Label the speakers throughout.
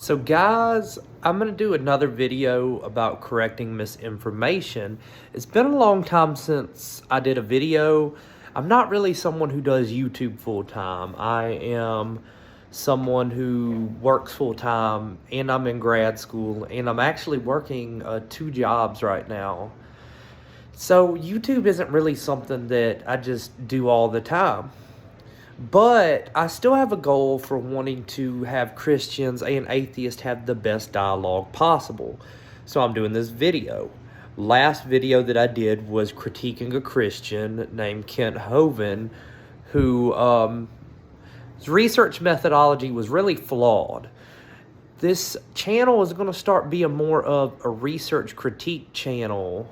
Speaker 1: So guys, I'm going to do another video about correcting misinformation. It's been a long time since I did a video. I'm not really someone who does YouTube full-time. I am someone who works full-time, and I'm in grad school, and I'm actually working 2 jobs right now. So YouTube isn't really something that I just do all the time. But I still have a goal for wanting to have Christians and atheists have the best dialogue possible. So I'm doing this video. Last video that I did was critiquing a Christian named Kent Hovind, who his research methodology was really flawed. This channel is going to start being more of a research critique channel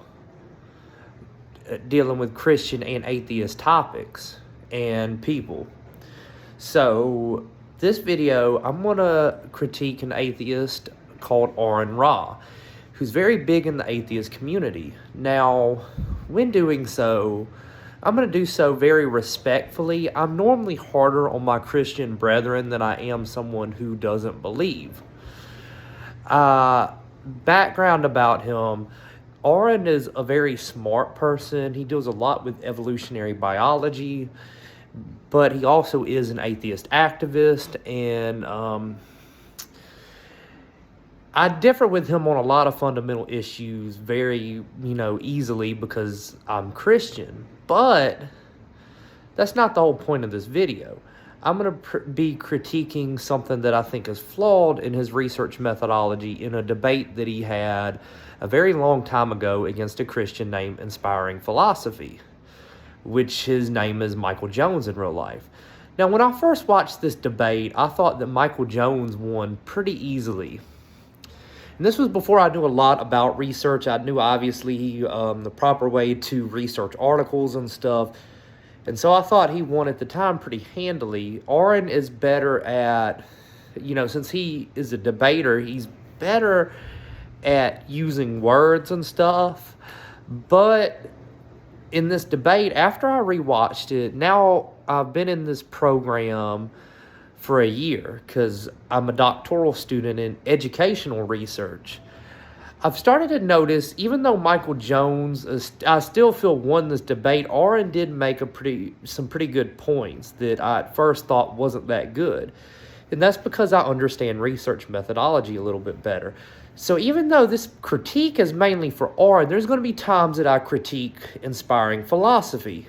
Speaker 1: dealing with Christian and atheist topics and people. So this video, I'm going to critique an atheist called Aron, who's very big in the atheist community. Now, when doing so, I'm going to do so very respectfully. I'm normally harder on my Christian brethren than I am someone who doesn't believe. Background about him: Aron is a very smart person. He deals a lot with evolutionary biology, but he also is an atheist activist, and I differ with him on a lot of fundamental issues very, easily because I'm Christian. But that's not the whole point of this video. I'm going to be critiquing something that I think is flawed in his research methodology in a debate that he had a very long time ago against a Christian named Inspiring Philosophy, which his name is Michael Jones in real life. Now, when I first watched this debate, I thought that Michael Jones won pretty easily. And this was before I knew a lot about research. I knew, obviously, the proper way to research articles and stuff. And so I thought he won at the time pretty handily. Aron is better at, since he is a debater, he's better at using words and stuff. But in this debate, after I rewatched it, now I've been in this program for a year because I'm a doctoral student in educational research. I've started to notice, even though Michael Jones, I still feel, won this debate, Aron did make some pretty good points that I at first thought wasn't that good. And that's because I understand research methodology a little bit better. So even though this critique is mainly for Aron, there's going to be times that I critique Inspiring Philosophy.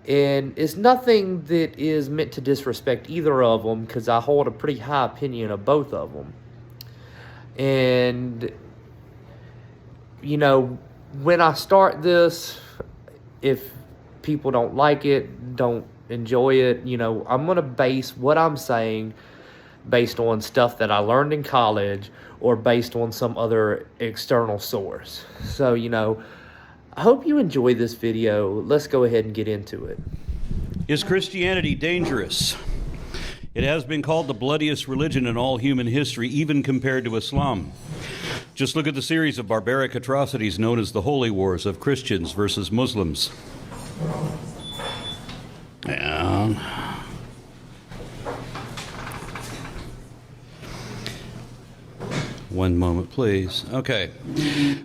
Speaker 1: And it's nothing that is meant to disrespect either of them, because I hold a pretty high opinion of both of them. And, when I start this, if people don't like it, don't enjoy it, I'm going to base what I'm saying based on stuff that I learned in college or based on some other external source. So, I hope you enjoy this video. Let's go ahead and get into it.
Speaker 2: Is Christianity dangerous? It has been called the bloodiest religion in all human history, even compared to Islam. Just look at the series of barbaric atrocities known as the Holy Wars of Christians versus Muslims. And one moment, please. Okay.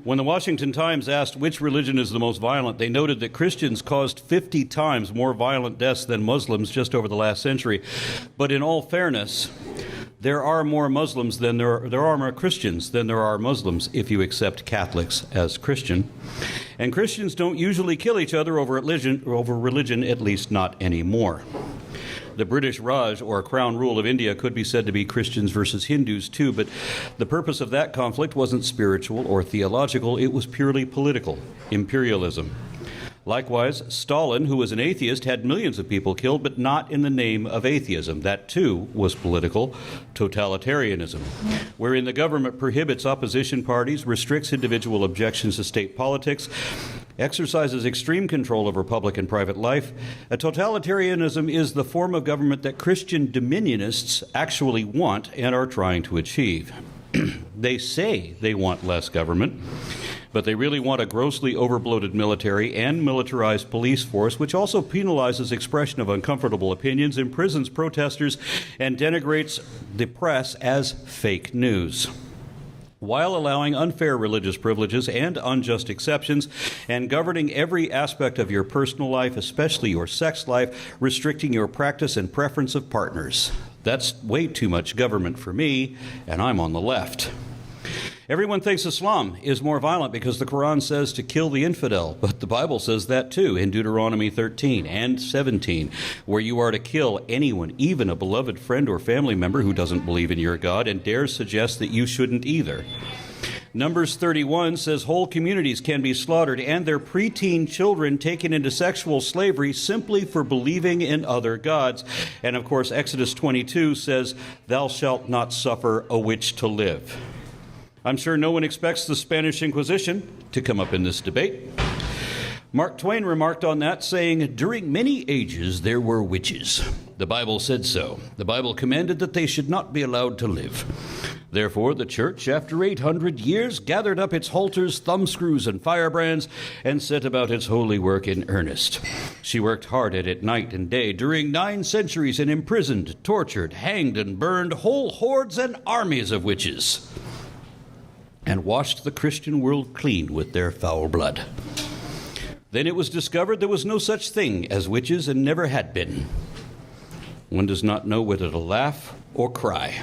Speaker 2: When the Washington Times asked which religion is the most violent, they noted that Christians caused 50 times more violent deaths than Muslims just over the last century. But in all fairness, there are more Muslims than there are more Christians than there are Muslims, if you accept Catholics as Christian. And Christians don't usually kill each other over religion, at least not anymore. The British Raj, or Crown Rule of India, could be said to be Christians versus Hindus too, but the purpose of that conflict wasn't spiritual or theological, it was purely political, imperialism. Likewise, Stalin, who was an atheist, had millions of people killed, but not in the name of atheism. That, too, was political totalitarianism, wherein the government prohibits opposition parties, restricts individual objections to state politics, exercises extreme control over public and private life. A totalitarianism is the form of government that Christian dominionists actually want and are trying to achieve. They say they want less government. But they really want a grossly overbloated military and militarized police force, which also penalizes expression of uncomfortable opinions, imprisons protesters, and denigrates the press as fake news, while allowing unfair religious privileges and unjust exceptions, and governing every aspect of your personal life, especially your sex life, restricting your practice and preference of partners. That's way too much government for me, and I'm on the left. Everyone thinks Islam is more violent because the Quran says to kill the infidel, but the Bible says that too in Deuteronomy 13 and 17, where you are to kill anyone, even a beloved friend or family member who doesn't believe in your God and dares suggest that you shouldn't either. Numbers 31 says whole communities can be slaughtered and their preteen children taken into sexual slavery simply for believing in other gods. And of course, Exodus 22 says, "Thou shalt not suffer a witch to live." I'm sure no one expects the Spanish Inquisition to come up in this debate. Mark Twain remarked on that, saying, "During many ages there were witches. The Bible said so. The Bible commanded that they should not be allowed to live. Therefore the church, after 800 years, gathered up its halters, thumbscrews, and firebrands, and set about its holy work in earnest. She worked hard at it night and day during 9 centuries and imprisoned, tortured, hanged, and burned whole hordes and armies of witches, and washed the Christian world clean with their foul blood. Then it was discovered there was no such thing as witches and never had been. One does not know whether to laugh or cry."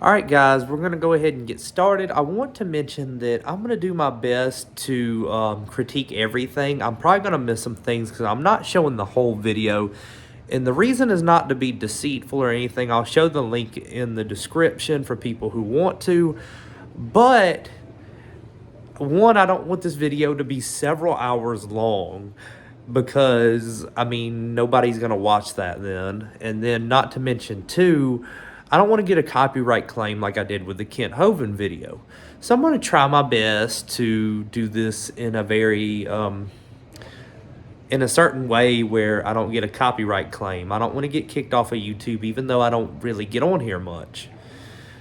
Speaker 1: All right, guys, we're going to go ahead and get started. I want to mention that I'm going to do my best to critique everything. I'm probably going to miss some things because I'm not showing the whole video. And the reason is not to be deceitful or anything. I'll show the link in the description for people who want to. But, one, I don't want this video to be several hours long because, I mean, nobody's going to watch that then. And then, not to mention, two, I don't want to get a copyright claim like I did with the Kent Hovind video. So I'm going to try my best to do this in a very, in a certain way where I don't get a copyright claim. I don't want to get kicked off of YouTube, even though I don't really get on here much.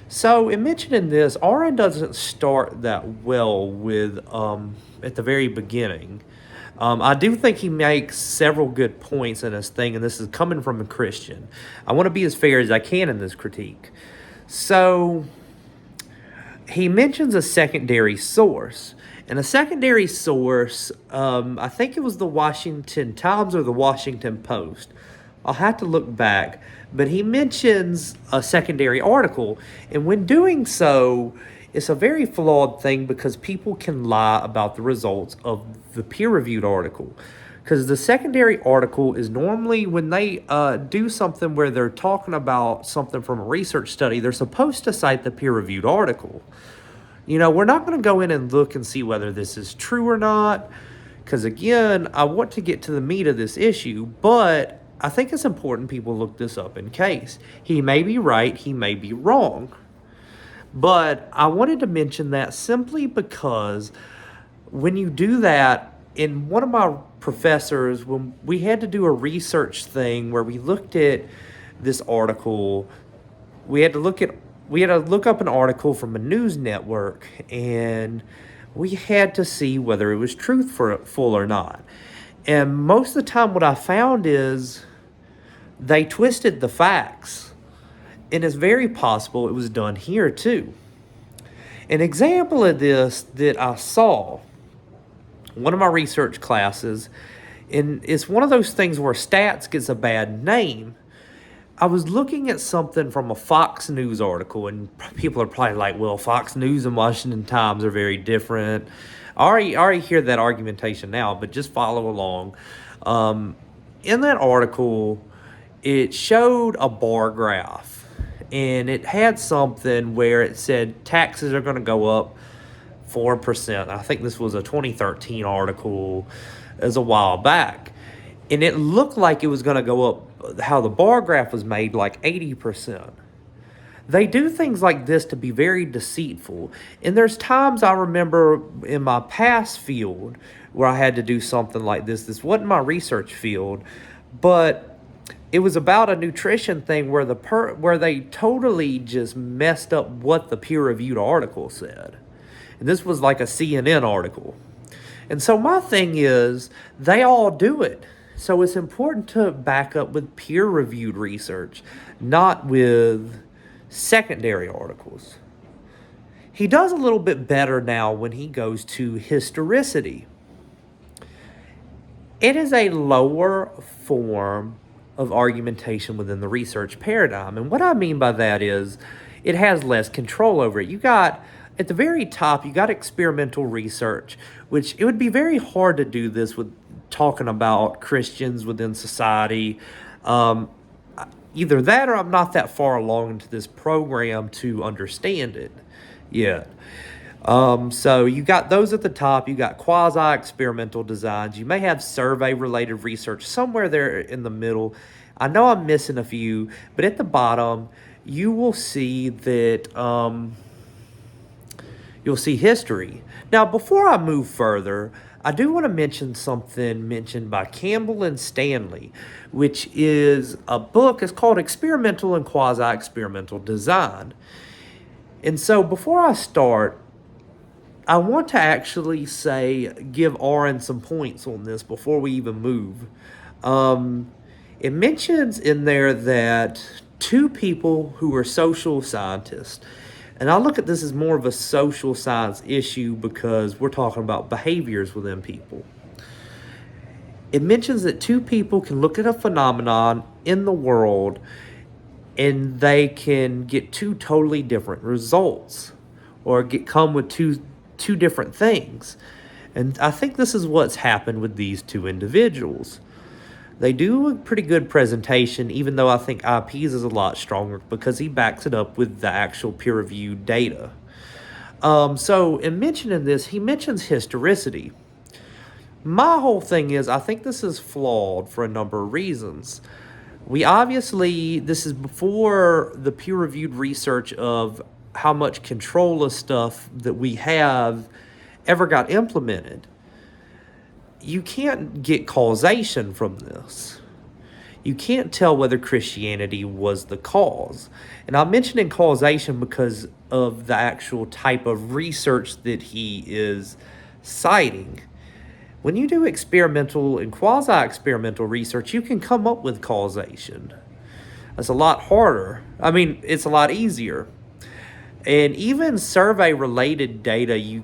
Speaker 1: So, in mentioning this, Aron doesn't start that well with, at the very beginning. I do think he makes several good points in this thing, and this is coming from a Christian. I want to be as fair as I can in this critique. So, he mentions a secondary source. And a secondary source, I think it was the Washington Times or the Washington Post. I'll have to look back. But he mentions a secondary article, and when doing so, it's a very flawed thing because people can lie about the results of the peer-reviewed article. Because the secondary article is normally when they do something where they're talking about something from a research study, they're supposed to cite the peer-reviewed article. You know, we're not going to go in and look and see whether this is true or not, because again, I want to get to the meat of this issue, but I think it's important people look this up in case. He may be right, he may be wrong. But I wanted to mention that simply because when you do that, in one of my professors, when we had to do a research thing where we looked at this article, we had to look up an article from a news network, and we had to see whether it was truthful or not. And most of the time what I found is they twisted the facts. And it's very possible it was done here too. An example of this that I saw, one of my research classes, and it's one of those things where stats gets a bad name. I was looking at something from a Fox News article, and people are probably like, well, Fox News and Washington Times are very different. I already hear that argumentation now, but just follow along. In that article, it showed a bar graph, and it had something where it said taxes are going to go up 4%. I think this was a 2013 article, as a while back. And it looked like it was going to go up, how the bar graph was made, like 80%. They do things like this to be very deceitful. And there's times I remember in my past field where I had to do something like this. This wasn't my research field, but it was about a nutrition thing where where they totally just messed up what the peer-reviewed article said. And this was like a CNN article. And so my thing is, they all do it. So it's important to back up with peer-reviewed research, not with secondary articles. He does a little bit better now when he goes to historicity. It is a lower form of argumentation within the research paradigm. And what I mean by that is it has less control over it. You got, at the very top, you got experimental research, which it would be very hard to do this with talking about Christians within society. Either that or I'm not that far along into this program to understand it yet. So you got those at the top. You got quasi-experimental designs. You may have survey-related research somewhere there in the middle. I know I'm missing a few, but at the bottom, you will see that you'll see history. Now, before I move further, I do want to mention something mentioned by Campbell and Stanley, which is a book. It's called Experimental and Quasi-Experimental Design. And so before I start, I want to actually give Aron some points on this before we even move. It mentions in there that two people who are social scientists, and I look at this as more of a social science issue because we're talking about behaviors within people. It mentions that two people can look at a phenomenon in the world and they can get two totally different results or come with two different things. And I think this is what's happened with these two individuals. They do a pretty good presentation, even though I think IP's is a lot stronger because he backs it up with the actual peer-reviewed data. So in mentioning this, he mentions historicity. My whole thing is, I think this is flawed for a number of reasons. This is before the peer-reviewed research of how much control of stuff that we have ever got implemented. You can't get causation from this. You can't tell whether Christianity was the cause. And I'm mentioning causation because of the actual type of research that he is citing. When you do experimental and quasi-experimental research, you can come up with causation. That's a lot harder. I mean, it's a lot easier. And even survey-related data, you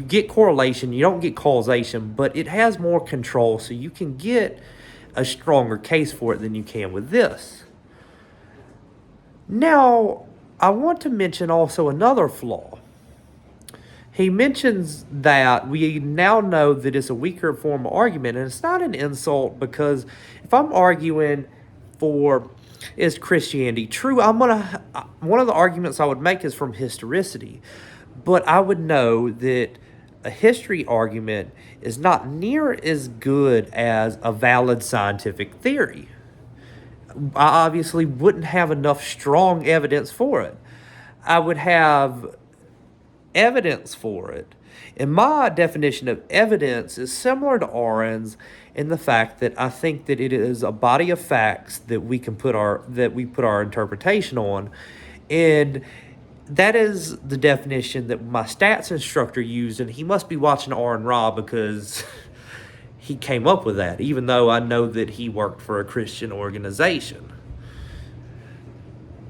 Speaker 1: get correlation, you don't get causation, but it has more control, so you can get a stronger case for it than you can with this. Now, I want to mention also another flaw. He mentions that we now know that it's a weaker form of argument, and it's not an insult because if I'm arguing for is Christianity true, one of the arguments I would make is from historicity, but I would know that a history argument is not near as good as a valid scientific theory. I obviously wouldn't have enough strong evidence for it. I would have evidence for it. And my definition of evidence is similar to Aron's in the fact that I think that it is a body of facts that we put our interpretation on. And that is the definition that my stats instructor used, and he must be watching Aron Ra because he came up with that, even though I know that he worked for a Christian organization.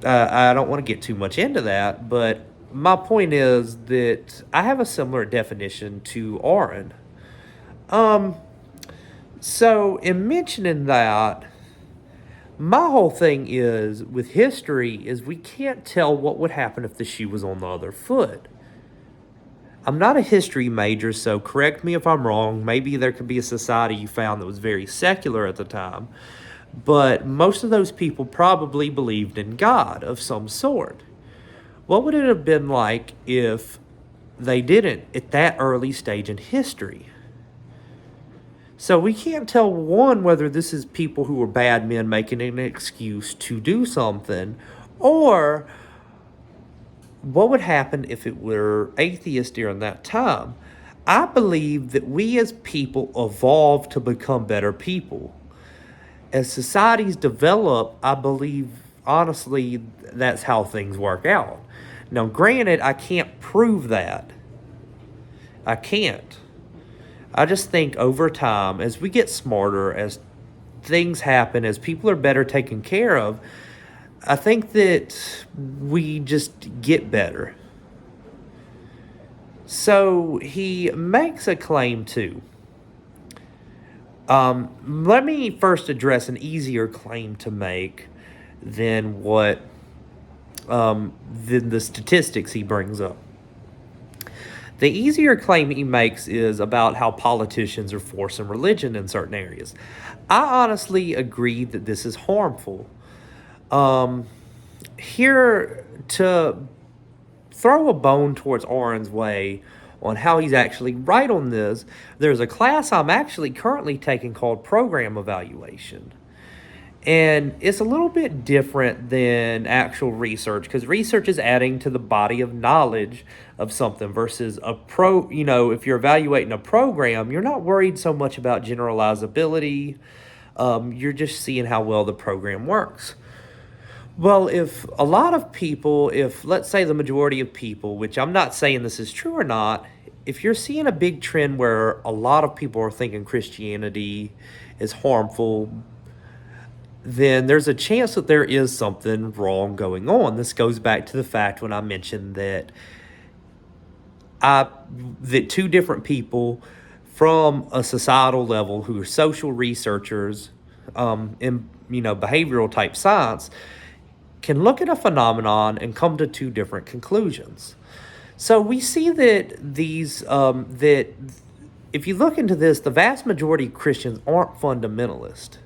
Speaker 1: I don't want to get too much into that, but my point is that I have a similar definition to Aron. So in mentioning that, my whole thing is with history is we can't tell what would happen if the shoe was on the other foot. I'm not a history major, so correct me if I'm wrong. Maybe there could be a society you found that was very secular at the time, but most of those people probably believed in God of some sort. What would it have been like if they didn't at that early stage in history? So we can't tell, one, whether this is people who were bad men making an excuse to do something, or what would happen if it were atheists during that time. I believe that we as people evolve to become better people. As societies develop, I believe, honestly, that's how things work out. Now, granted, I can't prove that. I can't. I just think over time, as we get smarter, as things happen, as people are better taken care of, I think that we just get better. So he makes a claim too. Let me first address an easier claim to make than what than the statistics he brings up. The easier claim he makes is about how politicians are forcing religion in certain areas. I honestly agree that this is harmful. Here to throw a bone towards Aron's way on how he's actually right on this, there's a class I'm actually currently taking called Program Evaluation. And it's a little bit different than actual research, because research is adding to the body of knowledge of something versus if you're evaluating a program, you're not worried so much about generalizability. You're just seeing how well the program works. Well, if a lot of people, if let's say the majority of people, which I'm not saying this is true or not, if you're seeing a big trend where a lot of people are thinking Christianity is harmful, then there's a chance that there is something wrong going on. This goes back to the fact when I mentioned that two different people from a societal level who are social researchers in behavioral type science can look at a phenomenon and come to two different conclusions. So we see that that if you look into this, the vast majority of Christians aren't fundamentalist.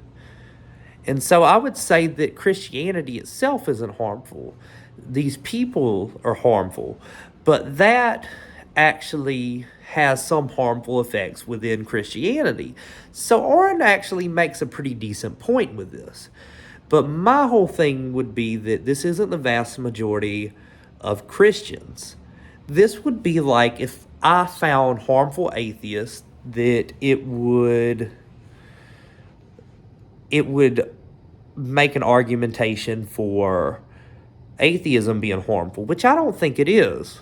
Speaker 1: And so I would say that Christianity itself isn't harmful. These people are harmful, but that actually has some harmful effects within Christianity. So Aron actually makes a pretty decent point with this. But my whole thing would be that this isn't the vast majority of Christians. This would be like if I found harmful atheists, that it would make an argumentation for atheism being harmful, which I don't think it is.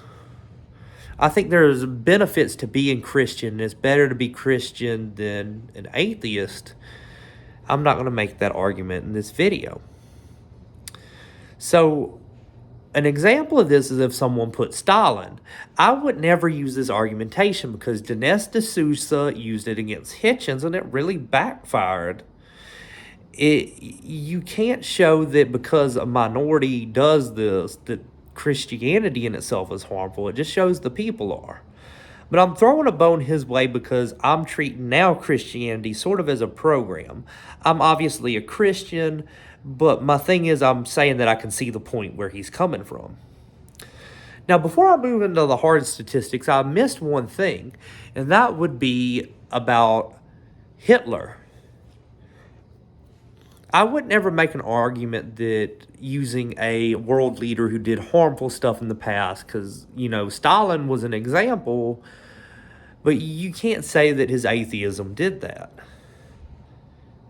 Speaker 1: I think there's benefits to being Christian. It's better to be Christian than an atheist. I'm not going to make that argument in this video. So, an example of this is if someone put Stalin. I would never use this argumentation because Dinesh D'Souza used it against Hitchens and it really backfired. You can't show that because a minority does this, that Christianity in itself is harmful. It just shows the people are. But I'm throwing a bone his way because I'm treating now Christianity sort of as a program. I'm obviously a Christian, but my thing is I'm saying that I can see the point where he's coming from. Now, before I move into the hard statistics, I missed one thing, and that would be about Hitler. I would never make an argument that using a world leader who did harmful stuff in the past, because, Stalin was an example, but you can't say that his atheism did that.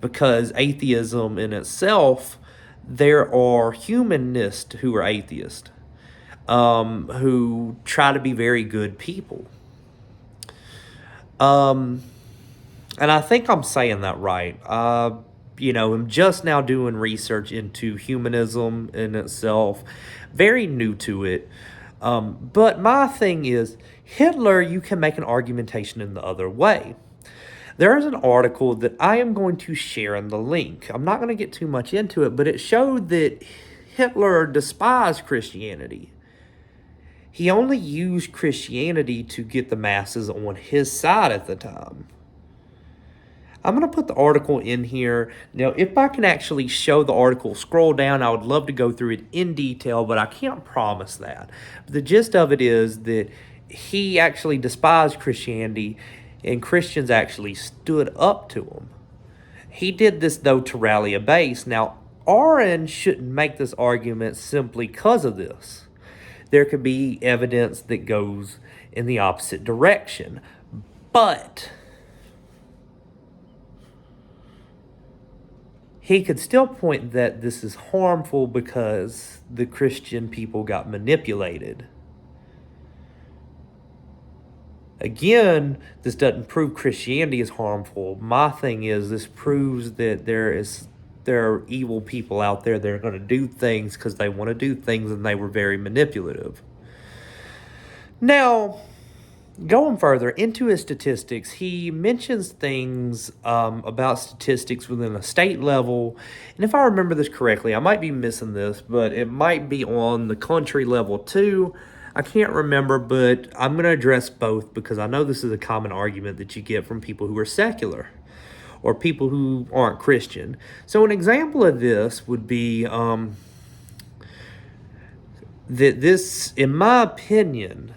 Speaker 1: Because atheism in itself, there are humanists who are atheists, who try to be very good people. And I think I'm saying that right. I'm just now doing research into humanism in itself, very new to it. But my thing is, Hitler, you can make an argumentation in the other way. There is an article that I am going to share in the link. I'm not going to get too much into it, but it showed that Hitler despised Christianity. He only used Christianity to get the masses on his side at the time. I'm going to put the article in here. Now, if I can actually show the article, scroll down, I would love to go through it in detail, but I can't promise that. The gist of it is that he actually despised Christianity, and Christians actually stood up to him. He did this, though, to rally a base. Now, Aron shouldn't make this argument simply because of this. There could be evidence that goes in the opposite direction. But he could still point that this is harmful because the Christian people got manipulated. Again, this doesn't prove Christianity is harmful. My thing is, this proves that there are evil people out there that are going to do things because they want to do things, and they were very manipulative. Now, going further into his statistics, he mentions things about statistics within a state level. And if I remember this correctly, I might be missing this, but it might be on the country level too. I can't remember, but I'm going to address both because I know this is a common argument that you get from people who are secular or people who aren't Christian. So an example of this would be that this, in my opinion,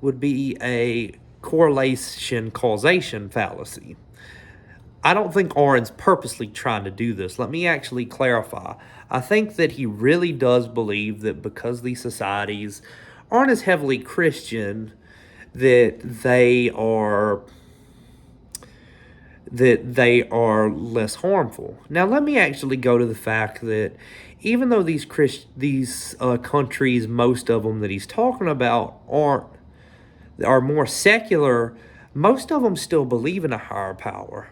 Speaker 1: would be a correlation causation fallacy. I don't think Aron's purposely trying to do this. Let me actually clarify. I think that he really does believe that because these societies aren't as heavily Christian, that they are less harmful. Now, let me actually go to the fact that even though these countries, most of them that he's talking about, are more secular, most of them still believe in a higher power.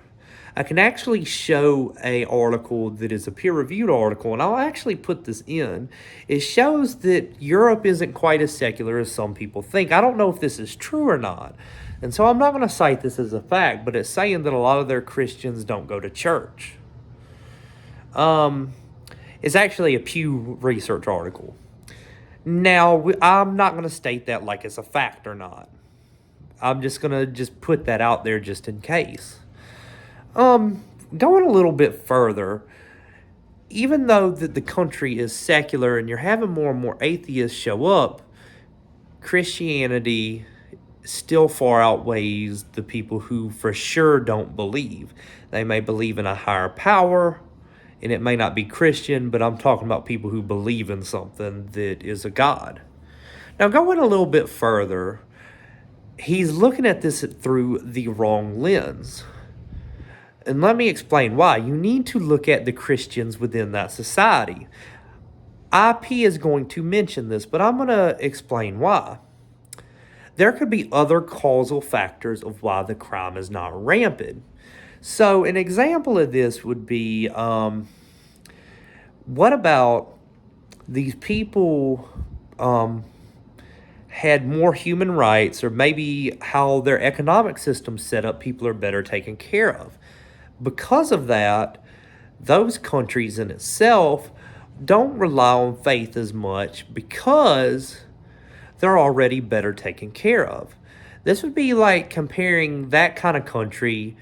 Speaker 1: I can actually show a article that is a peer-reviewed article, and I'll actually put this in. It shows that Europe isn't quite as secular as some people think. I don't know if this is true or not, and so I'm not going to cite this as a fact, but it's saying that a lot of their Christians don't go to church. It's actually a Pew Research article. Now, I'm not going to state that like it's a fact or not. I'm just going to put that out there just in case. Going a little bit further, even though the country is secular and you're having more and more atheists show up, Christianity still far outweighs the people who for sure don't believe. They may believe in a higher power, and it may not be Christian, but I'm talking about people who believe in something that is a God. Now, going a little bit further, he's looking at this through the wrong lens. And let me explain why. You need to look at the Christians within that society. IP is going to mention this, but I'm going to explain why. There could be other causal factors of why the crime is not rampant. So an example of this would be, what about these people had more human rights, or maybe how their economic system's set up, people are better taken care of. Because of that, those countries in itself don't rely on faith as much because they're already better taken care of. This would be like comparing that kind of country.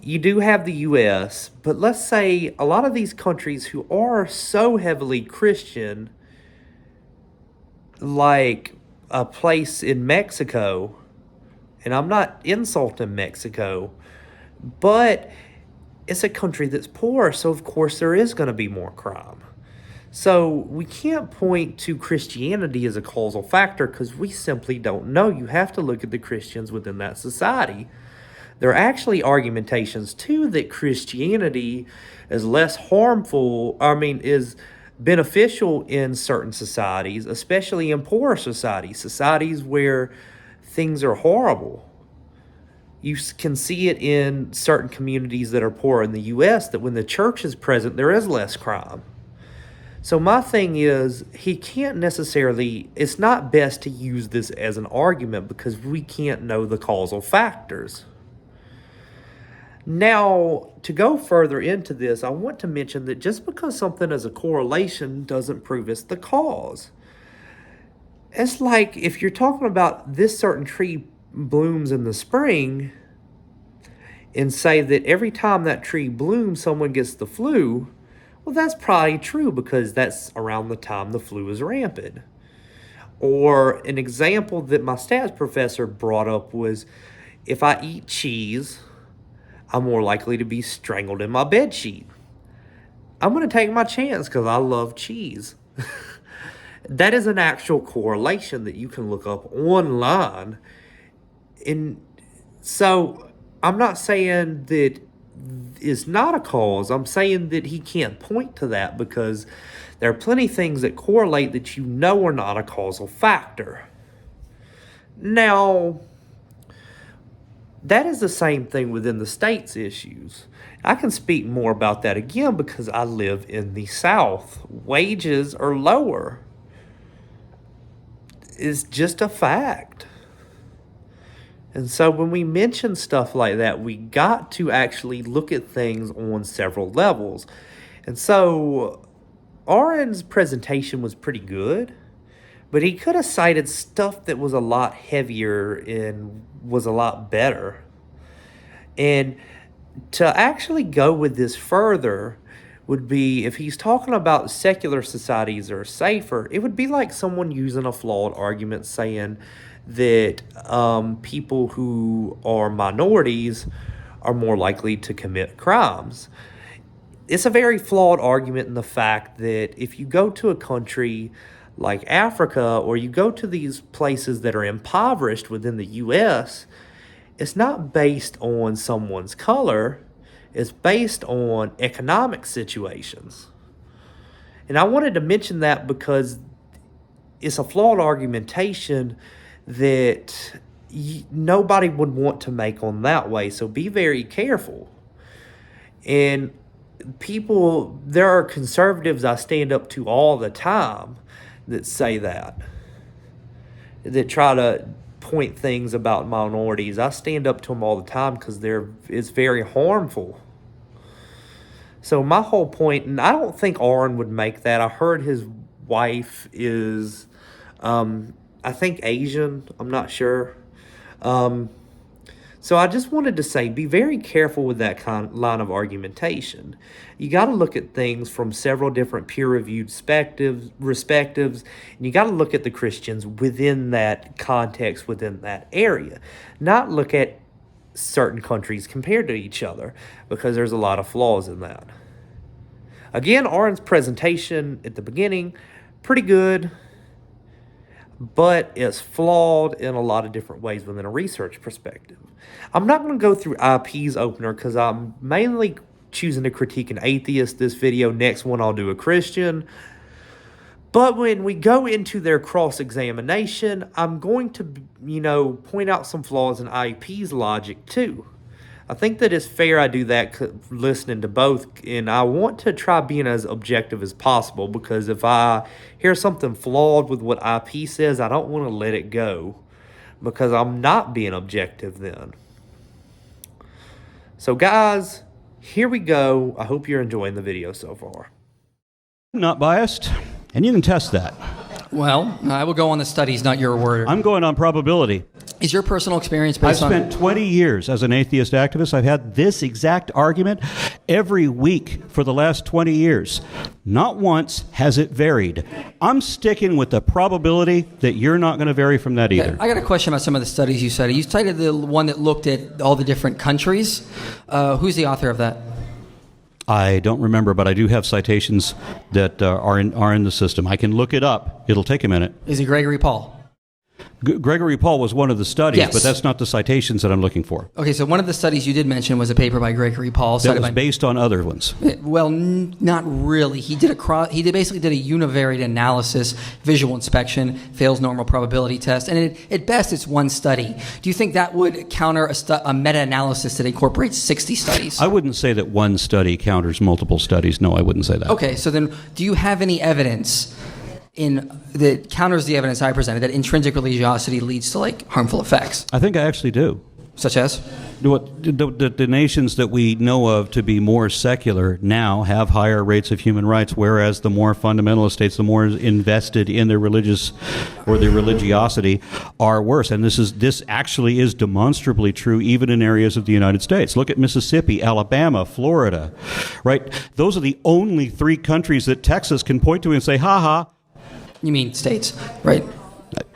Speaker 1: You do have the U.S., but let's say a lot of these countries who are so heavily Christian, like a place in Mexico, and I'm not insulting Mexico, but it's a country that's poor, so of course there is going to be more crime. So we can't point to Christianity as a causal factor because we simply don't know. You have to look at the Christians within that society. There are actually argumentations too that Christianity is less harmful, is beneficial in certain societies, especially in poorer societies where things are horrible. You can see it in certain communities that are poor in the U.S. that when the church is present, there is less crime. So my thing is, he can't necessarily, it's not best to use this as an argument because we can't know the causal factors. Now, to go further into this, I want to mention that just because something is a correlation doesn't prove it's the cause. It's like if you're talking about this certain tree blooms in the spring and say that every time that tree blooms, someone gets the flu, well, that's probably true because that's around the time the flu is rampant. Or an example that my stats professor brought up was if I eat cheese, I'm more likely to be strangled in my bedsheet. I'm going to take my chance because I love cheese. That is an actual correlation that you can look up online. And so I'm not saying that it's not a cause. I'm saying that he can't point to that because there are plenty of things that correlate that you know are not a causal factor. Now, that is the same thing within the state's issues. I can speak more about that again because I live in the South. Wages are lower. It's just a fact. And so when we mention stuff like that, we got to actually look at things on several levels. And so Aron's presentation was pretty good, but he could have cited stuff that was a lot heavier and was a lot better. And to actually go with this further would be, if he's talking about secular societies are safer, it would be like someone using a flawed argument saying that people who are minorities are more likely to commit crimes. It's a very flawed argument in the fact that if you go to a country like Africa, or you go to these places that are impoverished within the U.S., it's not based on someone's color, it's based on economic situations. And I wanted to mention that because it's a flawed argumentation that nobody would want to make on that way. So be very careful. And there are conservatives I stand up to all the time that say that try to point things about minorities. I stand up to them all the time because it's very harmful. So my whole point, and I don't think Aron would make that. I heard his wife is, I think Asian. I'm not sure. So I just wanted to say, be very careful with that line of argumentation. You got to look at things from several different peer-reviewed perspectives, and you got to look at the Christians within that context, within that area. Not look at certain countries compared to each other, because there's a lot of flaws in that. Again, Aron's presentation at the beginning, pretty good, but it's flawed in a lot of different ways within a research perspective. I'm not going to go through IP's opener because I'm mainly choosing to critique an atheist this video. Next one, I'll do a Christian. But when we go into their cross-examination, I'm going to, point out some flaws in IP's logic too. I think that it's fair I do that listening to both, and I want to try being as objective as possible, because if I hear something flawed with what IP says, I don't want to let it go, because I'm not being objective then. So guys, here we go. I hope you're enjoying the video so far.
Speaker 2: I'm not biased, and you can test that.
Speaker 3: Well, I will go on the studies, not your word.
Speaker 2: I'm going on probability.
Speaker 3: Is your personal experience
Speaker 2: I've
Speaker 3: based on...
Speaker 2: spent 20 years as an atheist activist. I've had this exact argument every week for the last 20 years. Not once has it varied. I'm sticking with the probability that you're not going to vary from that either.
Speaker 3: I got a question about some of the studies you cited. You cited the one that looked at all the different countries. Who's the author of that?
Speaker 2: I don't remember, but I do have citations that are in the system. I can look it up. It'll take a minute.
Speaker 3: Is it Gregory Paul?
Speaker 2: Gregory Paul was one of the studies,
Speaker 3: yes,
Speaker 2: but that's not the citations that I'm looking for.
Speaker 3: Okay, so one of the studies you did mention was a paper by Gregory Paul.
Speaker 2: That was based on other ones.
Speaker 3: Well, not really. He basically did a univariate analysis, visual inspection, fails normal probability test, and at best it's one study. Do you think that would counter a meta-analysis that incorporates 60 studies?
Speaker 2: I wouldn't say that one study counters multiple studies. No, I wouldn't say that.
Speaker 3: Okay, so then do you have any evidence that counters the evidence I presented that intrinsic religiosity leads to harmful effects?
Speaker 2: I think I actually do.
Speaker 3: Such as?
Speaker 2: The nations that we know of to be more secular now have higher rates of human rights, whereas the more fundamentalist states, the more invested in their religious or their religiosity, are worse. And this actually is demonstrably true even in areas of the United States. Look at Mississippi, Alabama, Florida, right? Those are the only three countries that Texas can point to and say, ha.
Speaker 3: You mean states, right?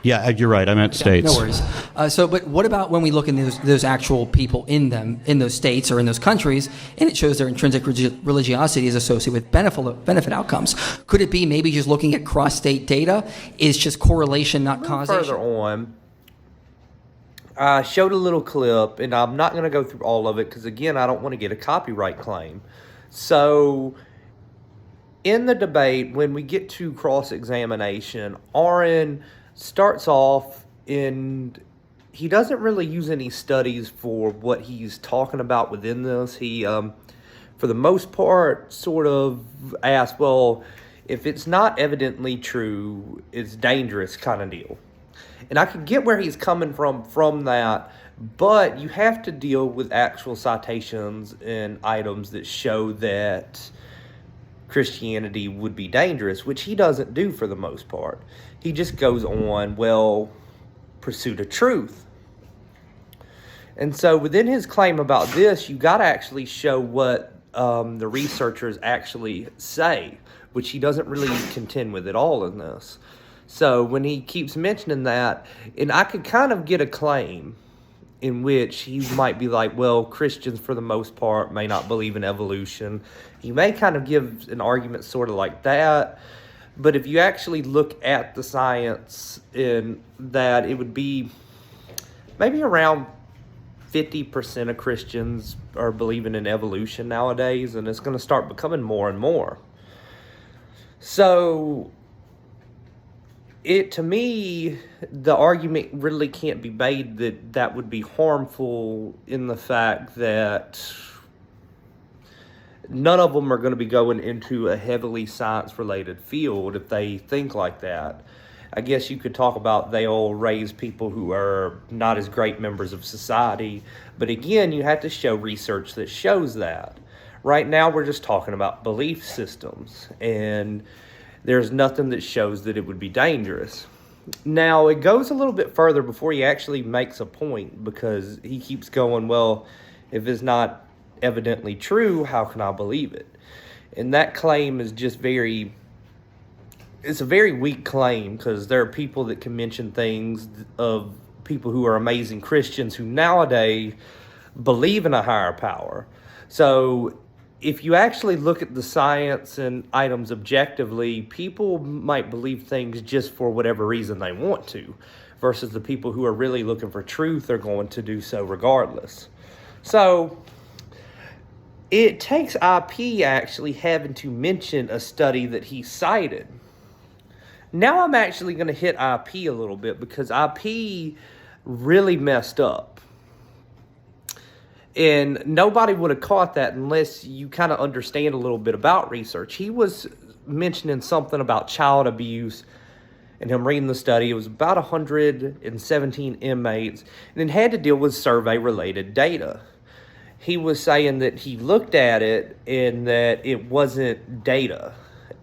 Speaker 2: Yeah, you're right. I meant states.
Speaker 3: No worries. But what about when we look in those actual people in those states or in those countries, and it shows their intrinsic religiosity is associated with benefit outcomes? Could it be maybe just looking at cross-state data is just correlation, not causation?
Speaker 1: Further on, I showed a little clip, and I'm not going to go through all of it because, again, I don't want to get a copyright claim. So in the debate, when we get to cross-examination, Aron starts off and he doesn't really use any studies for what he's talking about within this. He, for the most part, sort of asks, well, if it's not evidently true, it's dangerous kind of deal. And I can get where he's coming from that, but you have to deal with actual citations and items that show that Christianity would be dangerous, which he doesn't do for the most part. He just goes on, well, pursuit of truth. And so within his claim about this, you got to actually show what the researchers actually say, which he doesn't really contend with at all in this. So when he keeps mentioning that, and I could kind of get a claim in which he might be like, well, Christians for the most part may not believe in evolution. He may kind of give an argument sort of like that. But if you actually look at the science in that, it would be maybe around 50% of Christians are believing in evolution nowadays, and it's going to start becoming more and more. So to me, the argument really can't be made that that would be harmful in the fact that none of them are going to be going into a heavily science-related field if they think like that. I guess you could talk about they'll raise people who are not as great members of society, but again, you have to show research that shows that. Right now, we're just talking about belief systems, and there's nothing that shows that it would be dangerous. Now, it goes a little bit further before he actually makes a point, because he keeps going, well, if it's not evidently true, how can I believe it? And that claim is just it's a very weak claim, because there are people that can mention things of people who are amazing Christians who nowadays believe in a higher power. So if you actually look at the science and items objectively, people might believe things just for whatever reason they want to, versus the people who are really looking for truth are going to do so regardless. So it takes IP actually having to mention a study that he cited. Now I'm actually going to hit IP a little bit, because IP really messed up. And nobody would have caught that unless you kind of understand a little bit about research. He was mentioning something about child abuse, and him reading the study. It was about 117 inmates, and it had to deal with survey-related data. He was saying that he looked at it and that it wasn't data.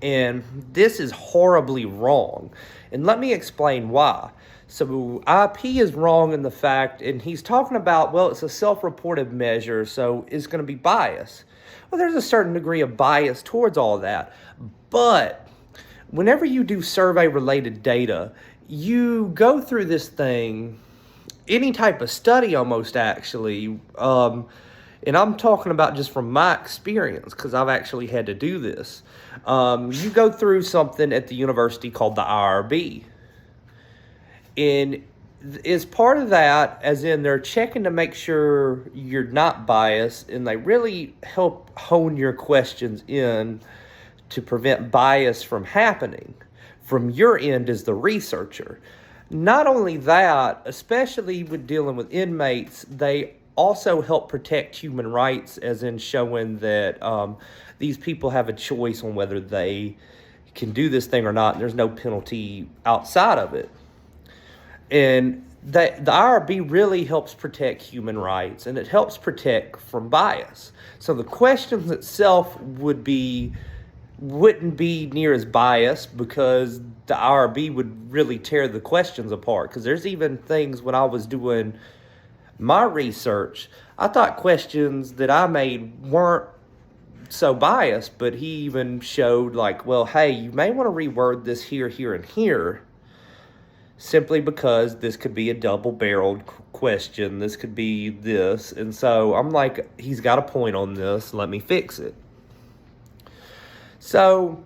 Speaker 1: And this is horribly wrong. And let me explain why. So IP is wrong in the fact, and he's talking about, well, it's a self-reported measure, so it's going to be biased. Well, there's a certain degree of bias towards all that. But whenever you do survey-related data, you go through this thing, any type of study almost actually, and I'm talking about just from my experience, because I've actually had to do this. You go through something at the university called the IRB. And as part of that, as in they're checking to make sure you're not biased, and they really help hone your questions in to prevent bias from happening from your end as the researcher. Not only that, especially with dealing with inmates, they also help protect human rights, as in showing that these people have a choice on whether they can do this thing or not, and there's no penalty outside of it. And the IRB really helps protect human rights, and it helps protect from bias. So the questions itself wouldn't be near as biased, because the IRB would really tear the questions apart. Because there's even things when I was doing my research, I thought questions that I made weren't so biased, but he even showed like, well, hey, you may want to reword this here, here, and here, simply because this could be a double-barreled question. This could be this. And so I'm like, he's got a point on this. Let me fix it. So,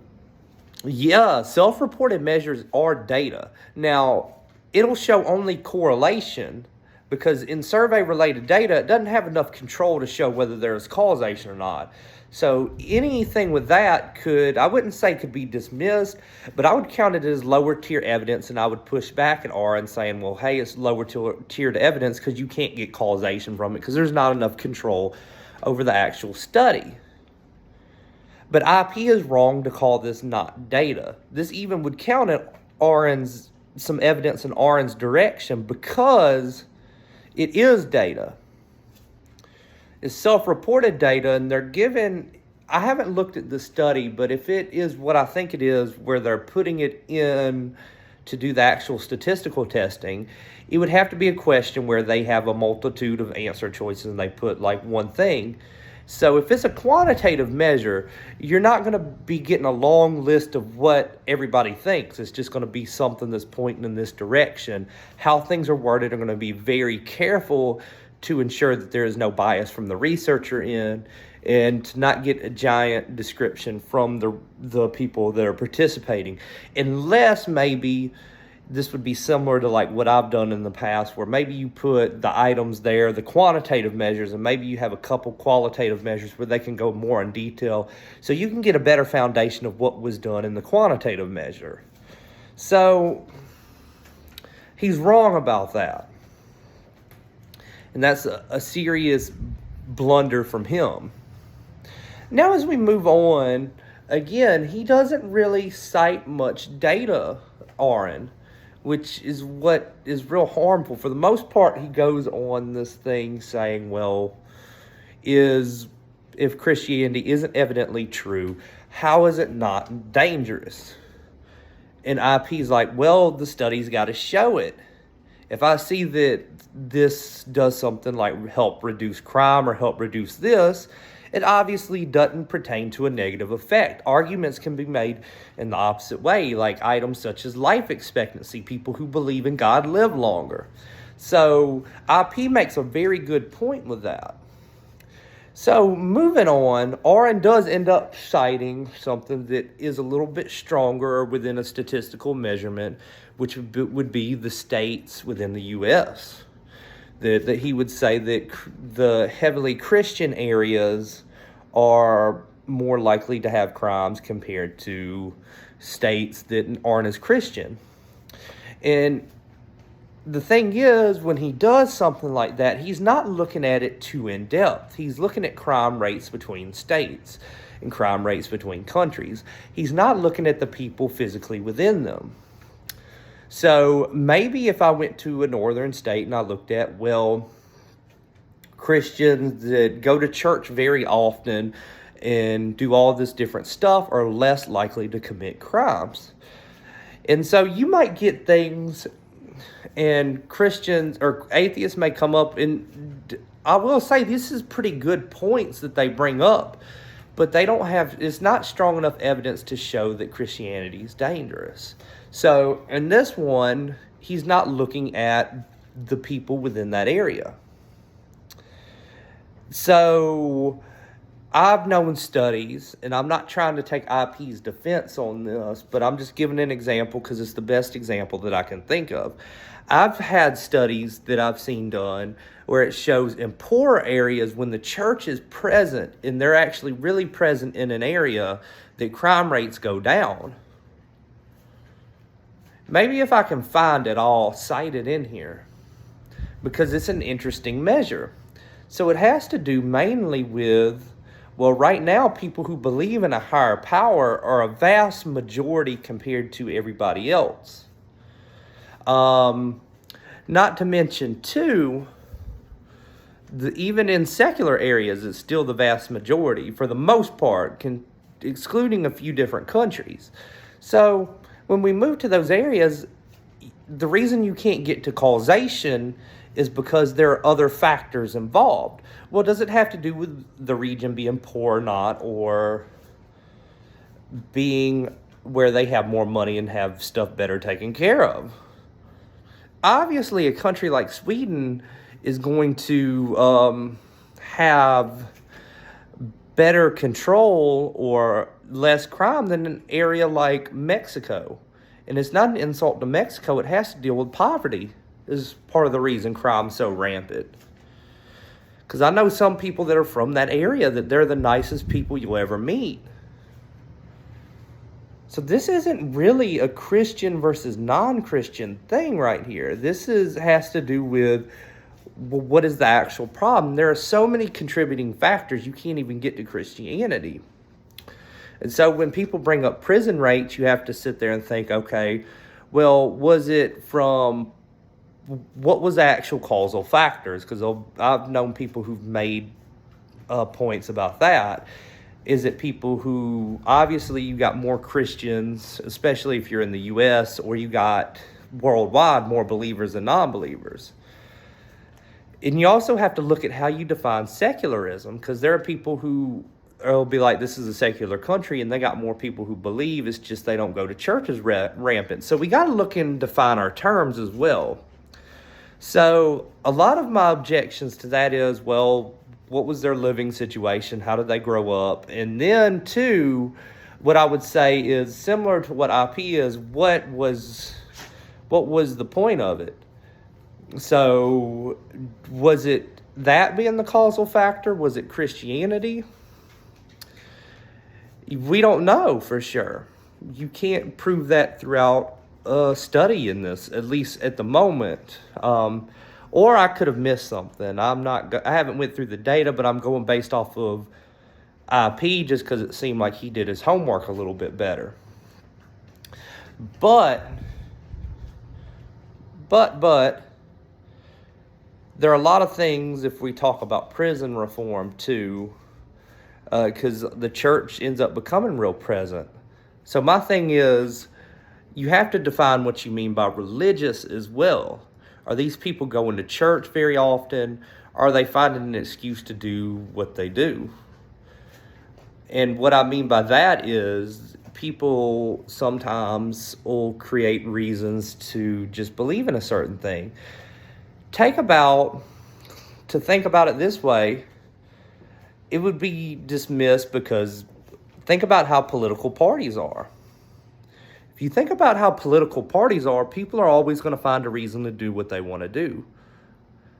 Speaker 1: yeah, self-reported measures are data. Now, it'll show only correlation, because in survey-related data, it doesn't have enough control to show whether there's causation or not. So anything with that could, I wouldn't say could be dismissed, but I would count it as lower tier evidence, and I would push back at Aron saying, well, hey, it's lower tiered evidence because you can't get causation from it because there's not enough control over the actual study. But IP is wrong to call this not data. This even would count at some evidence in Aron's direction because it is data. It's self-reported data, and they're given, I haven't looked at the study, but if it is what I think it is, where they're putting it in to do the actual statistical testing, it would have to be a question where they have a multitude of answer choices and they put like one thing. So if it's a quantitative measure, you're not going to be getting a long list of what everybody thinks. It's just going to be something that's pointing in this direction. How things are worded are going to be very careful to ensure that there is no bias from the researcher in, and to not get a giant description from the people that are participating. Unless maybe this would be similar to like what I've done in the past, where maybe you put the items there, the quantitative measures, and maybe you have a couple qualitative measures where they can go more in detail, so you can get a better foundation of what was done in the quantitative measure. So he's wrong about that. And that's a serious blunder from him. Now as we move on, again, he doesn't really cite much data, Aron, which is what is real harmful. For the most part, he goes on this thing saying, well, if Christianity isn't evidently true, how is it not dangerous? And IP's like, well, the study's got to show it. If I see that this does something like help reduce crime or help reduce this, it obviously doesn't pertain to a negative effect. Arguments can be made in the opposite way, like items such as life expectancy. People who believe in God live longer. So IP makes a very good point with that. So moving on, Aron does end up citing something that is a little bit stronger within a statistical measurement, which would be the states within the U.S. That he would say that the heavily Christian areas are more likely to have crimes compared to states that aren't as Christian. And the thing is, when he does something like that, he's not looking at it too in depth. He's looking at crime rates between states and crime rates between countries. He's not looking at the people physically within them. So maybe if I went to a northern state and I looked at, well, Christians that go to church very often and do all this different stuff are less likely to commit crimes. And so you might get things, and Christians or atheists may come up, and I will say this is pretty good points that they bring up, but they don't have, it's not strong enough evidence to show that Christianity is dangerous. So in this one, he's not looking at the people within that area. So I've known studies, and I'm not trying to take IP's defense on this, but I'm just giving an example because it's the best example that I can think of. I've had studies that I've seen done where it shows in poorer areas, when the church is present and they're actually really present in an area, that crime rates go down. Maybe if I can find it, I'll cite it in here because it's an interesting measure. So it has to do mainly with, well, right now, people who believe in a higher power are a vast majority compared to everybody else. Not to mention, too, even in secular areas, it's still the vast majority, for the most part, excluding a few different countries. So when we move to those areas, the reason you can't get to causation is because there are other factors involved. Well, does it have to do with the region being poor or not, or being where they have more money and have stuff better taken care of? Obviously, a country like Sweden is going to have better control or less crime than an area like Mexico. And it's not an insult to Mexico. It has to deal with poverty. is part of the reason crime's so rampant. Because I know some people that are from that area that they're the nicest people you'll ever meet. So this isn't really a Christian versus non-Christian thing right here. This has to do with, well, what is the actual problem? There are so many contributing factors, you can't even get to Christianity. And so when people bring up prison rates, you have to sit there and think, okay, well, was it from, what was the actual causal factors? Because I've known people who've made points about that. Is it people who, obviously you got more Christians, especially if you're in the U.S., or you got worldwide more believers than non-believers. And you also have to look at how you define secularism, because there are people who will be like, this is a secular country, and they got more people who believe, it's just they don't go to church as rampant. So we got to look and define our terms as well. So a lot of my objections to that is, well, what was their living situation? How did they grow up? And then, too, what I would say is similar to what IP is, what was the point of it? So was it that being the causal factor? Was it Christianity? We don't know for sure. You can't prove that throughout a study in this, at least at the moment. Or I could have missed something. I haven't went through the data, but I'm going based off of IP just because it seemed like he did his homework a little bit better. But there are a lot of things if we talk about prison reform too, because the church ends up becoming real present. So my thing is, you have to define what you mean by religious as well. Are these people going to church very often? Are they finding an excuse to do what they do? And what I mean by that is people sometimes will create reasons to just believe in a certain thing. Think about it this way, it would be dismissed because think about how political parties are. If you think about how political parties are, people are always going to find a reason to do what they want to do.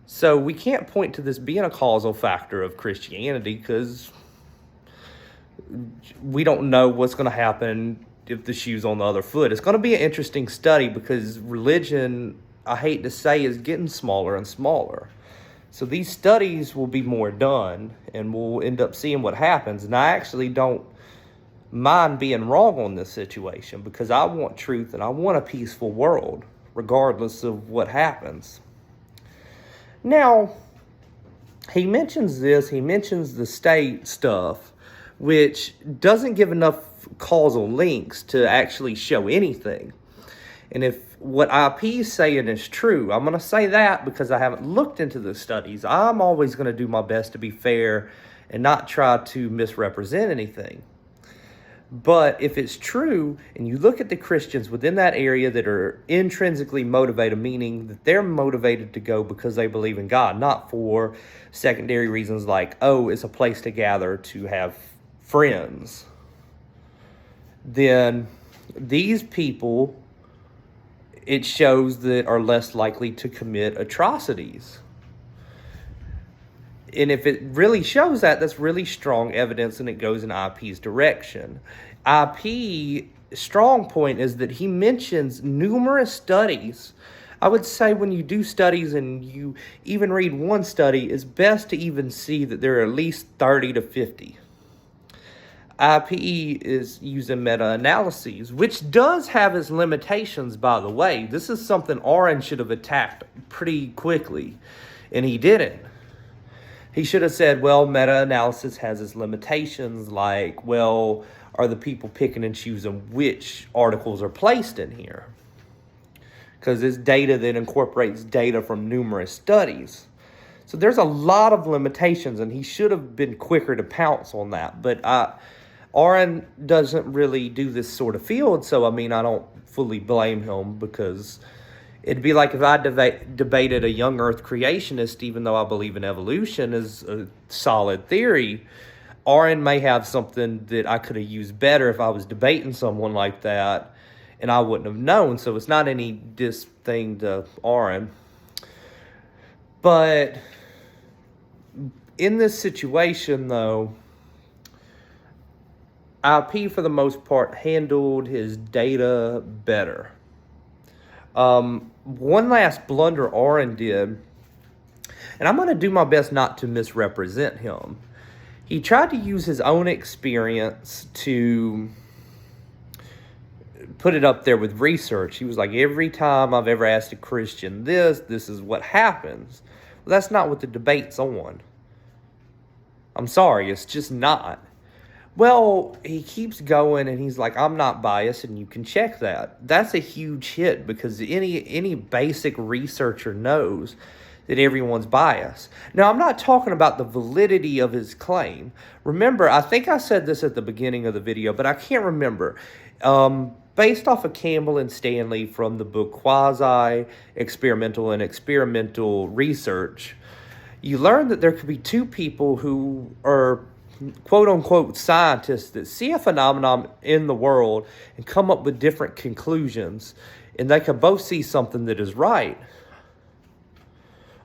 Speaker 1: So we can't point to this being a causal factor of Christianity because we don't know what's going to happen if the shoe's on the other foot. It's going to be an interesting study because religion, I hate to say, is getting smaller and smaller. So these studies will be more done and we'll end up seeing what happens. And I actually don't mind being wrong on this situation because I want truth and I want a peaceful world regardless of what happens. Now, he mentions the state stuff, which doesn't give enough causal links to actually show anything. And if what IP is saying is true, I'm going to say that because I haven't looked into the studies. I'm always going to do my best to be fair and not try to misrepresent anything. But if it's true, and you look at the Christians within that area that are intrinsically motivated, meaning that they're motivated to go because they believe in God, not for secondary reasons like, oh, it's a place to gather to have friends, then these people, it shows that are less likely to commit atrocities. And if it really shows that, that's really strong evidence and it goes in IP's direction. IP strong point is that he mentions numerous studies. I would say when you do studies and you even read one study, it's best to even see that there are at least 30 to 50. IPE is using meta-analyses, which does have its limitations, by the way. This is something Aron should have attacked pretty quickly, and he didn't. He should have said, well, meta-analysis has its limitations, like, well, are the people picking and choosing which articles are placed in here? Because it's data that incorporates data from numerous studies. So there's a lot of limitations, and he should have been quicker to pounce on that. But Aron doesn't really do this sort of field, so, I mean, I don't fully blame him because it'd be like if I debated a young earth creationist, even though I believe in evolution is a solid theory. Aron may have something that I could have used better if I was debating someone like that, and I wouldn't have known. So it's not any diss thing to Aron. But in this situation, though, IP, for the most part, handled his data better. One last blunder Aron did, and I'm going to do my best not to misrepresent him. He tried to use his own experience to put it up there with research. He was like, every time I've ever asked a Christian this is what happens. Well, that's not what the debate's on. I'm sorry, it's just not. Well, he keeps going and he's like, I'm not biased, and you can check that. That's a huge hit, because any basic researcher knows that everyone's biased. Now, I'm not talking about the validity of his claim. Remember, I think I said this at the beginning of the video, but I can't remember. Based off of Campbell and Stanley from the book Quasi-Experimental and Experimental Research, you learn that there could be two people who are quote-unquote scientists that see a phenomenon in the world and come up with different conclusions, and they can both see something that is right.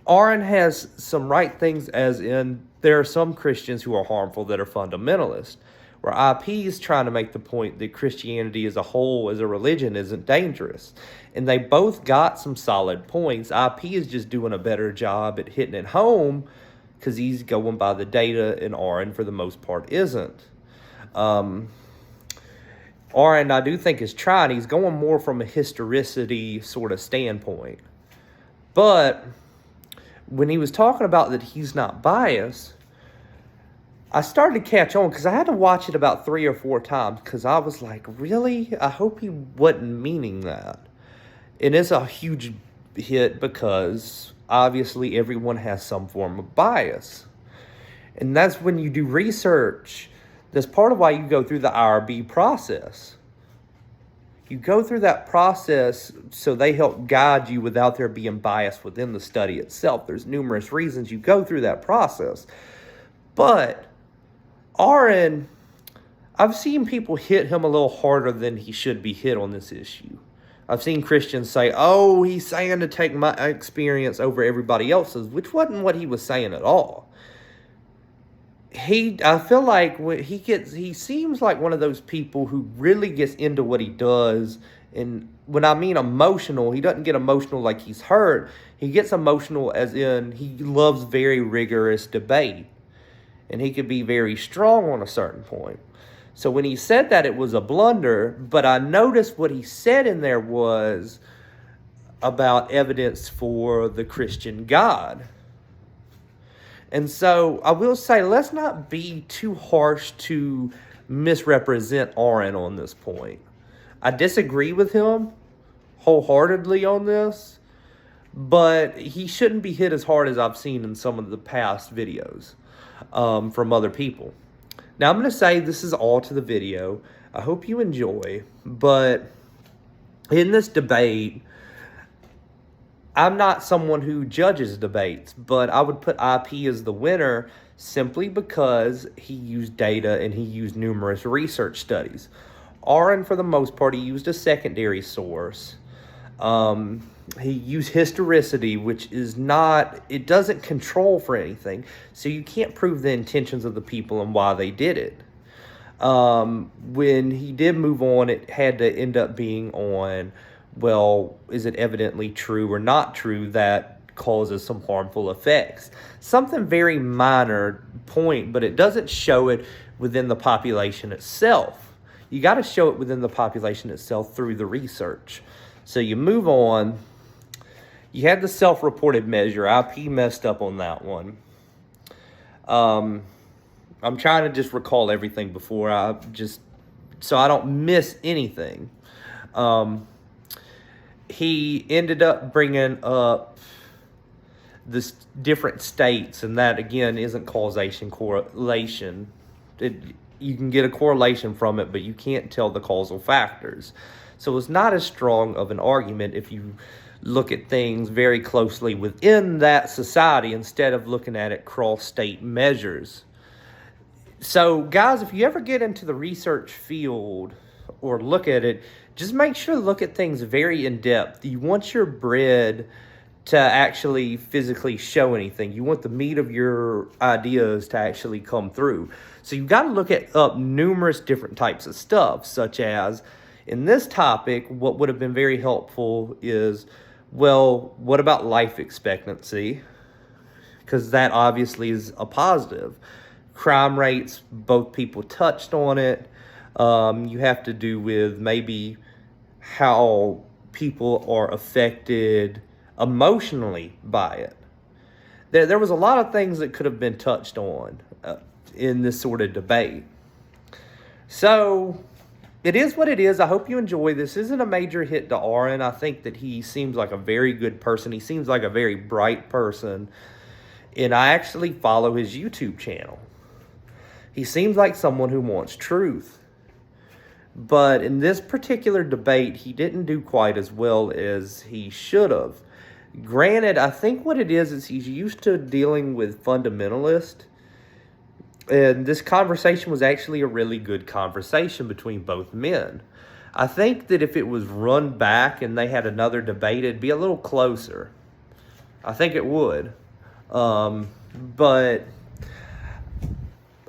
Speaker 1: Aron has some right things, as in there are some Christians who are harmful that are fundamentalists, where IP is trying to make the point that Christianity as a whole, as a religion, isn't dangerous. And they both got some solid points. IP is just doing a better job at hitting it home because he's going by the data, and Aron, for the most part, isn't. Aron, I do think, is trying. He's going more from a historicity sort of standpoint. But when he was talking about that he's not biased, I started to catch on, because I had to watch it about 3 or 4 times, because I was like, really? I hope he wasn't meaning that. And it's a huge hit, because obviously everyone has some form of bias. And that's when you do research. That's part of why you go through the IRB process. You go through that process so they help guide you without there being bias within the study itself. There's numerous reasons you go through that process. But Aron, I've seen people hit him a little harder than he should be hit on this issue. I've seen Christians say, oh, he's saying to take my experience over everybody else's, which wasn't what he was saying at all. I feel like when he seems like one of those people who really gets into what he does. And when I mean emotional, he doesn't get emotional like he's hurt. He gets emotional as in he loves very rigorous debate. And he could be very strong on a certain point. So when he said that, it was a blunder. But I noticed what he said in there was about evidence for the Christian God. And so I will say, let's not be too harsh to misrepresent Aron on this point. I disagree with him wholeheartedly on this, but he shouldn't be hit as hard as I've seen in some of the past videos from other people. Now, I'm going to say this is all to the video. I hope you enjoy, but in this debate, I'm not someone who judges debates, but I would put IP as the winner simply because he used data and he used numerous research studies. Aron, for the most part, he used a secondary source. He used historicity, which is not, it doesn't control for anything. So you can't prove the intentions of the people and why they did it. When he did move on, it had to end up being on, well, is it evidently true or not true that causes some harmful effects? Something very minor point, but it doesn't show it within the population itself. You got to show it within the population itself through the research. So you move on. You had the self-reported measure. IP messed up on that one. I'm trying to just recall everything before so I don't miss anything. He ended up bringing up this different states, and that again isn't causation, correlation. You can get a correlation from it, but you can't tell the causal factors. So it's not as strong of an argument if you look at things very closely within that society instead of looking at it cross-state measures. So, guys, if you ever get into the research field or look at it, just make sure to look at things very in depth. You want your bread to actually physically show anything. You want the meat of your ideas to actually come through. So you've got to look at up numerous different types of stuff, such as in this topic, what would have been very helpful is, well, what about life expectancy? Because that obviously is a positive. Crime rates, both people touched on it. You have to do with maybe how people are affected emotionally by it. There was a lot of things that could have been touched on in this sort of debate. So it is what it is. I hope you enjoy this. Isn't a major hit to Aron. I think that he seems like a very good person. He seems like a very bright person. And I actually follow his YouTube channel. He seems like someone who wants truth. But in this particular debate, he didn't do quite as well as he should have. Granted, I think what it is he's used to dealing with fundamentalists. And this conversation was actually a really good conversation between both men. I think that if it was run back and they had another debate, it'd be a little closer. I think it would. But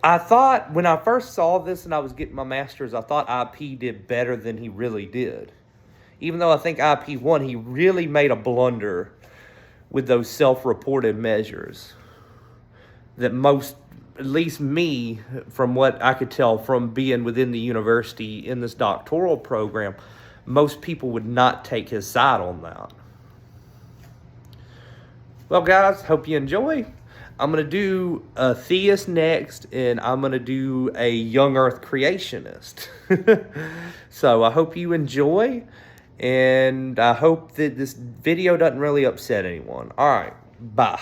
Speaker 1: I thought when I first saw this and I was getting my master's, I thought IP did better than he really did. Even though I think IP won, he really made a blunder with those self-reported measures that most, at least me, from what I could tell from being within the university in this doctoral program, most people would not take his side on that. Well, guys, hope you enjoy. I'm going to do a theist next, and I'm going to do a young earth creationist. So I hope you enjoy, and I hope that this video doesn't really upset anyone. All right, bye.